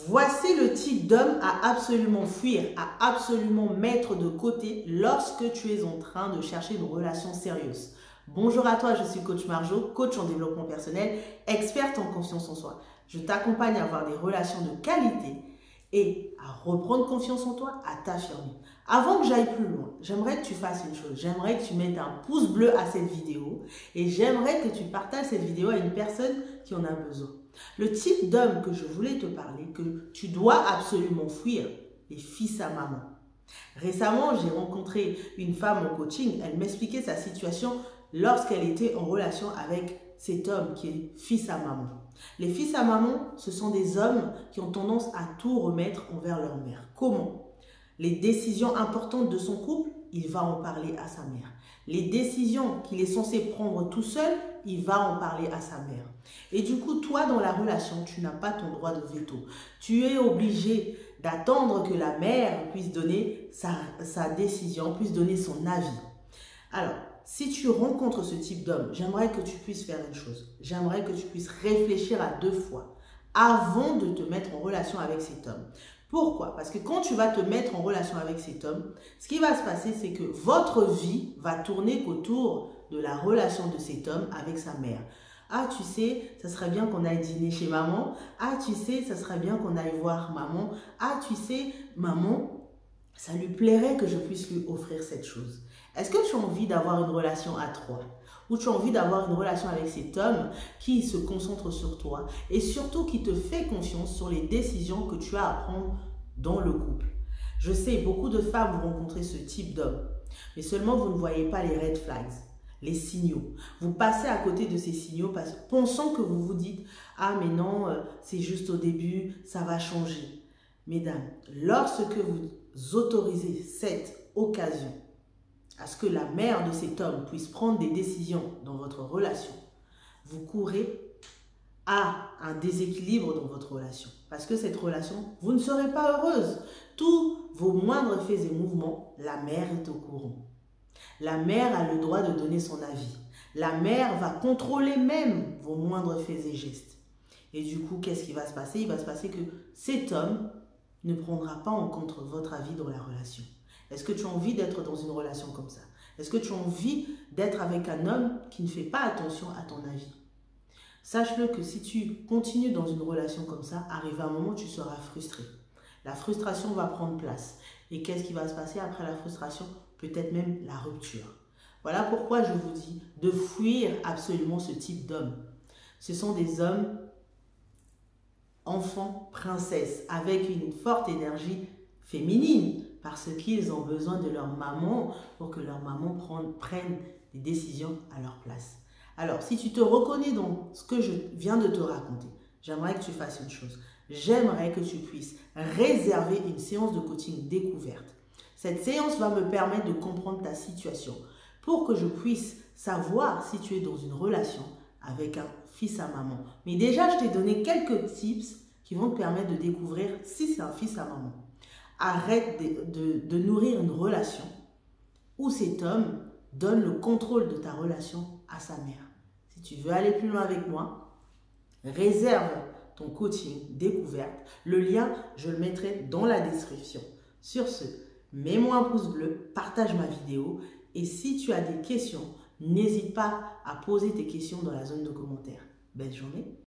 Voici le type d'homme à absolument fuir, à absolument mettre de côté lorsque tu es en train de chercher une relation sérieuse. Bonjour à toi, je suis coach Marjo, coach en développement personnel, experte en confiance en soi. Je t'accompagne à avoir des relations de qualité et à reprendre confiance en toi, à t'affirmer. Avant que j'aille plus loin, j'aimerais que tu fasses une chose. J'aimerais que tu mettes un pouce bleu à cette vidéo et j'aimerais que tu partages cette vidéo à une personne qui en a besoin. Le type d'homme que je voulais te parler, que tu dois absolument fuir, les fils à maman. Récemment, j'ai rencontré une femme en coaching. Elle m'expliquait sa situation lorsqu'elle était en relation avec cet homme qui est fils à maman. Les fils à maman, ce sont des hommes qui ont tendance à tout remettre envers leur mère. Comment? Les décisions importantes de son couple, il va en parler à sa mère. Les décisions qu'il est censé prendre tout seul, il va en parler à sa mère. Et du coup, toi, dans la relation, tu n'as pas ton droit de veto. Tu es obligé d'attendre que la mère puisse donner sa décision, puisse donner son avis. Alors, si tu rencontres ce type d'homme, j'aimerais que tu puisses faire une chose. J'aimerais que tu puisses réfléchir à 2 fois avant de te mettre en relation avec cet homme. Pourquoi? Parce que quand tu vas te mettre en relation avec cet homme, ce qui va se passer, c'est que votre vie va tourner autour de la relation de cet homme avec sa mère. Ah, tu sais, ça serait bien qu'on aille dîner chez maman. Ah, tu sais, ça serait bien qu'on aille voir maman. Ah, tu sais, maman, ça lui plairait que je puisse lui offrir cette chose. Est-ce que tu as envie d'avoir une relation à 3? Ou tu as envie d'avoir une relation avec cet homme qui se concentre sur toi et surtout qui te fait confiance sur les décisions que tu as à prendre dans le couple? Je sais, beaucoup de femmes vont rencontrer ce type d'homme, mais seulement vous ne voyez pas les red flags, les signaux. Vous passez à côté de ces signaux pensant que vous vous dites « Ah mais non, c'est juste au début, ça va changer ». Mesdames, lorsque vous autorisez cette occasion à ce que la mère de cet homme puisse prendre des décisions dans votre relation, vous courez à un déséquilibre dans votre relation. Parce que cette relation, vous ne serez pas heureuse. Tous vos moindres faits et mouvements, la mère est au courant. La mère a le droit de donner son avis. La mère va contrôler même vos moindres faits et gestes. Et du coup, qu'est-ce qui va se passer? Il va se passer que cet homme ne prendra pas en compte votre avis dans la relation. Est-ce que tu as envie d'être dans une relation comme ça? Est-ce que tu as envie d'être avec un homme qui ne fait pas attention à ton avis? Sache-le que si tu continues dans une relation comme ça, arrive un moment où tu seras frustré. La frustration va prendre place. Et qu'est-ce qui va se passer après la frustration? Peut-être même la rupture. Voilà pourquoi je vous dis de fuir absolument ce type d'homme. Ce sont des hommes enfants, princesses, avec une forte énergie féminine, parce qu'ils ont besoin de leur maman pour que leur maman prenne des décisions à leur place. Alors, si tu te reconnais dans ce que je viens de te raconter, j'aimerais que tu fasses une chose. J'aimerais que tu puisses réserver une séance de coaching découverte. Cette séance va me permettre de comprendre ta situation pour que je puisse savoir si tu es dans une relation avec un fils à maman. Mais déjà, je t'ai donné quelques tips qui vont te permettre de découvrir si c'est un fils à maman. Arrête de nourrir une relation où cet homme donne le contrôle de ta relation à sa mère. Si tu veux aller plus loin avec moi, réserve ton coaching découverte. Le lien, je le mettrai dans la description. Sur ce, mets-moi un pouce bleu, partage ma vidéo et si tu as des questions, n'hésite pas à poser tes questions dans la zone de commentaires. Belle journée!